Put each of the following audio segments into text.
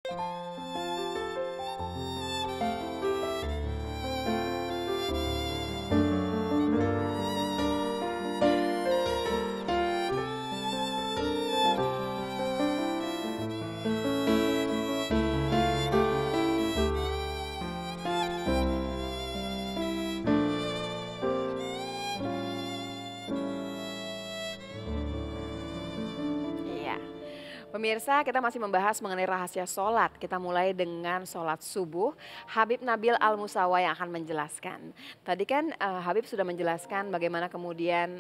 Iya. Pemirsa, kita masih membahas mengenai rahasia sholat. Kita mulai dengan sholat subuh. Habib Nabil Al-Musawa yang akan menjelaskan. Tadi kan Habib sudah menjelaskan bagaimana kemudian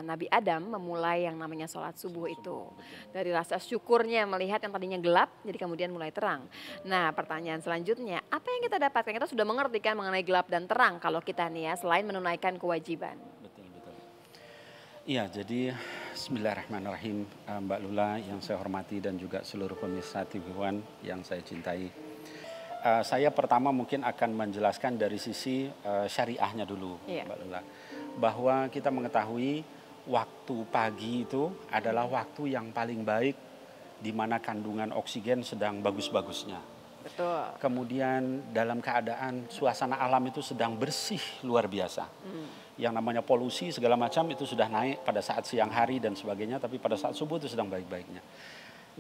Nabi Adam memulai yang namanya sholat subuh itu. Dari rasa syukurnya melihat yang tadinya gelap, jadi kemudian mulai terang. Nah, pertanyaan selanjutnya, apa yang kita dapatkan? Kita sudah mengerti kan mengenai gelap dan terang kalau kita nih ya, selain menunaikan kewajiban. Betul, betul. Iya, jadi bismillahirrahmanirrahim, Mbak Lula yang saya hormati dan juga seluruh pemirsa TV One yang saya cintai. Saya pertama mungkin akan menjelaskan dari sisi syariahnya dulu, Iya. Mbak Lula. Bahwa kita mengetahui waktu pagi itu adalah waktu yang paling baik di mana kandungan oksigen sedang bagus-bagusnya. Betul. Kemudian dalam keadaan suasana alam itu sedang bersih luar biasa. Yang namanya polusi segala macam itu sudah naik pada saat siang hari dan sebagainya, tapi pada saat subuh itu sedang baik-baiknya.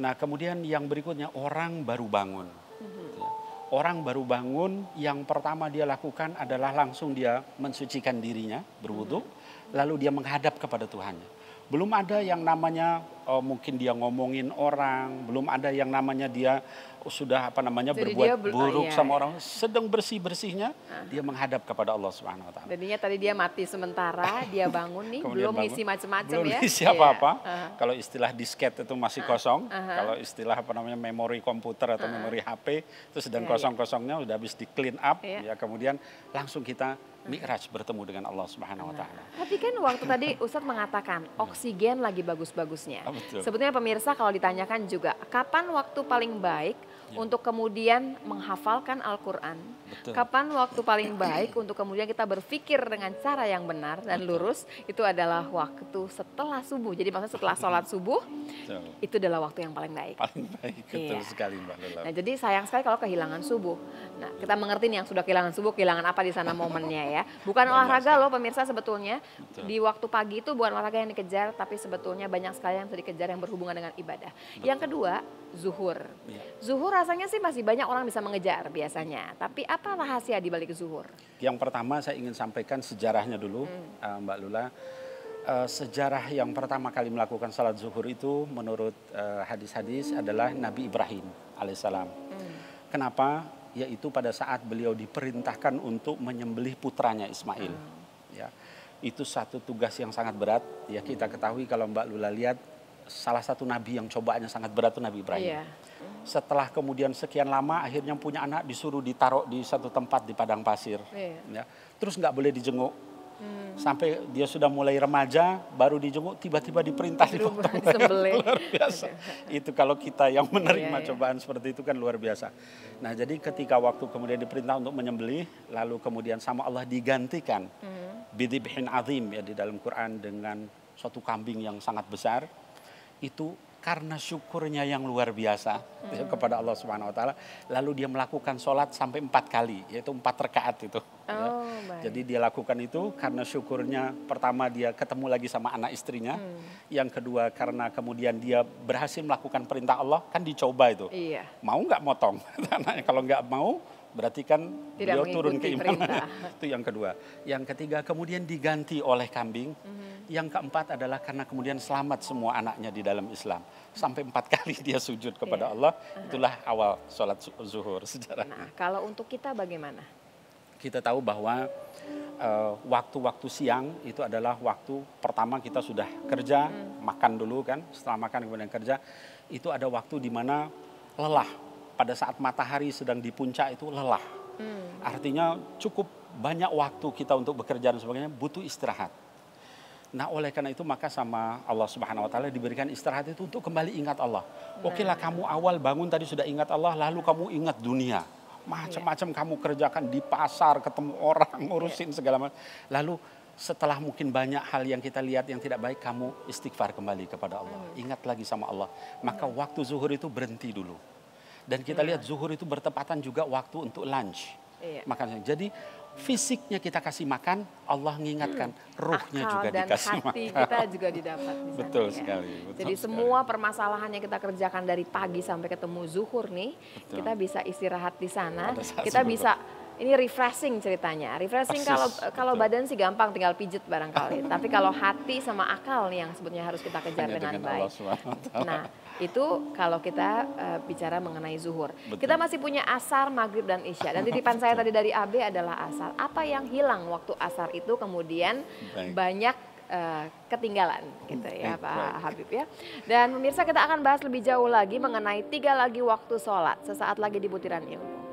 Nah, kemudian yang berikutnya orang baru bangun. Gitu ya. Orang baru bangun, yang pertama dia lakukan adalah langsung dia mensucikan dirinya, berwudu, lalu dia menghadap kepada Tuhannya. Belum ada yang namanya mungkin dia ngomongin orang, belum ada yang namanya dia sudah Jadi berbuat dia buruk iya, sama iya. orang, sedang bersih-bersihnya dia menghadap kepada Allah Subhanahu wa taala. Jadinya tadi dia mati sementara, dia bangun nih, Kemudian belum bangun, ngisi macam-macam belum ya. ngisi Iya. apa-apa. Kalau istilah disket itu masih kosong, Aha. kalau istilah memori komputer atau memori HP itu sedang Iya, iya. kosong-kosongnya udah habis di clean up, Iya. ya kemudian langsung kita mi'raj bertemu dengan Allah Subhanahu wa taala. Tapi kan waktu tadi Ustadz mengatakan oksigen lagi bagus-bagusnya. Betul. Sebetulnya pemirsa kalau ditanyakan juga, kapan waktu paling baik untuk kemudian menghafalkan Al-Quran? Betul. Kapan waktu paling baik untuk kemudian kita berpikir dengan cara yang benar dan lurus? Itu adalah waktu setelah subuh. Jadi maksudnya setelah sholat subuh, Betul. itu adalah waktu yang paling baik. Paling baik, betul Iya. sekali Mbak Lula. Nah, jadi sayang sekali kalau kehilangan subuh. Nah, kita mengerti nih yang sudah kehilangan subuh, kehilangan apa di sana momennya ya. Bukan Banyak olahraga sekali. loh pemirsa sebetulnya. Betul. Di waktu pagi itu bukan olahraga yang dikejar, tapi sebetulnya banyak sekali yang bisa dikejar yang berhubungan dengan ibadah. Yang kedua, zuhur. Iya. Zuhur rasanya sih masih banyak orang bisa mengejar biasanya. Tapi apa rahasia di balik zuhur? Yang pertama saya ingin sampaikan sejarahnya dulu, Mbak Lula. Sejarah yang pertama kali melakukan salat zuhur itu menurut hadis-hadis adalah Nabi Ibrahim alaihissalam. Kenapa? Yaitu pada saat beliau diperintahkan untuk menyembelih putranya Ismail. Ya, itu satu tugas yang sangat berat. Ya, kita ketahui kalau Mbak Lula lihat salah satu nabi yang cobaannya sangat berat itu Nabi Ibrahim. Iya. Setelah kemudian sekian lama akhirnya punya anak, disuruh ditaruh di satu tempat di padang pasir. Iya. Ya. Terus nggak boleh dijenguk. Sampai dia sudah mulai remaja, baru dijenguk, tiba-tiba diperintah Dirubah, dipotong. disembelih. Luar biasa. Itu kalau kita yang menerima Iya, iya. cobaan seperti itu kan luar biasa. Nah, jadi ketika waktu kemudian diperintah untuk menyembelih, lalu kemudian sama Allah digantikan bidhibhin azim ya di dalam Quran dengan suatu kambing yang sangat besar, itu karena syukurnya yang luar biasa ya, kepada Allah Subhanahu wa taala, lalu dia melakukan sholat sampai 4 kali, yaitu 4 rakaat itu. Ya. Oh, baik. Jadi dia lakukan itu karena syukurnya, pertama dia ketemu lagi sama anak istrinya, yang kedua karena kemudian dia berhasil melakukan perintah Allah, kan dicoba itu. Iya. Mau nggak motong anaknya? Kalau nggak mau berarti kan Tidak beliau turun mengikuti keimanan. perintah. Itu yang kedua. Yang ketiga kemudian diganti oleh kambing. Yang keempat adalah karena kemudian selamat semua anaknya di dalam Islam. Sampai 4 kali dia sujud kepada Iya. Allah. Itulah awal sholat zuhur sejarah. Nah, kalau untuk kita bagaimana? Kita tahu bahwa waktu-waktu siang itu adalah waktu pertama kita sudah kerja, makan dulu kan, setelah makan kemudian kerja, itu ada waktu di mana lelah. Pada saat matahari sedang di puncak itu lelah. Artinya cukup banyak waktu kita untuk bekerja dan sebagainya, butuh istirahat. Nah, oleh karena itu maka sama Allah Subhanahu wa taala diberikan istirahat itu untuk kembali ingat Allah. Oke lah, kamu awal bangun tadi sudah ingat Allah, lalu kamu ingat dunia. Macam-macam kamu kerjakan di pasar, ketemu orang, ngurusin segala macam. Lalu setelah mungkin banyak hal yang kita lihat yang tidak baik, kamu istighfar kembali kepada Allah. Ingat lagi sama Allah. Maka waktu zuhur itu berhenti dulu. Dan kita lihat zuhur itu bertepatan juga waktu untuk lunch. Makan. Jadi fisiknya kita kasih makan, Allah mengingatkan ruhnya akal juga dan dikasih hati makan. kita juga didapat di sana, Betul ya. sekali. Betul Jadi sekali. semua permasalahan yang kita kerjakan dari pagi sampai ketemu zuhur nih, Betul. kita bisa istirahat di sana, Pada saat kita zuhur. bisa ini refreshing ceritanya. Refreshing kalau betul. badan sih gampang tinggal pijet barangkali. Tapi kalau hati sama akal nih yang sebetulnya harus kita kejar Hanya dengan Allah baik. SWT. Nah, itu kalau kita bicara mengenai zuhur. Betul. Kita masih punya asar, maghrib, dan isya. Dan titipan saya tadi dari AB adalah asar. Apa yang hilang waktu asar itu kemudian Baik. banyak ketinggalan gitu ya Baik, Pak baik. Habib ya. Dan pemirsa kita akan bahas lebih jauh lagi mengenai 3 lagi waktu sholat. Sesaat lagi di Butiran Ilmu.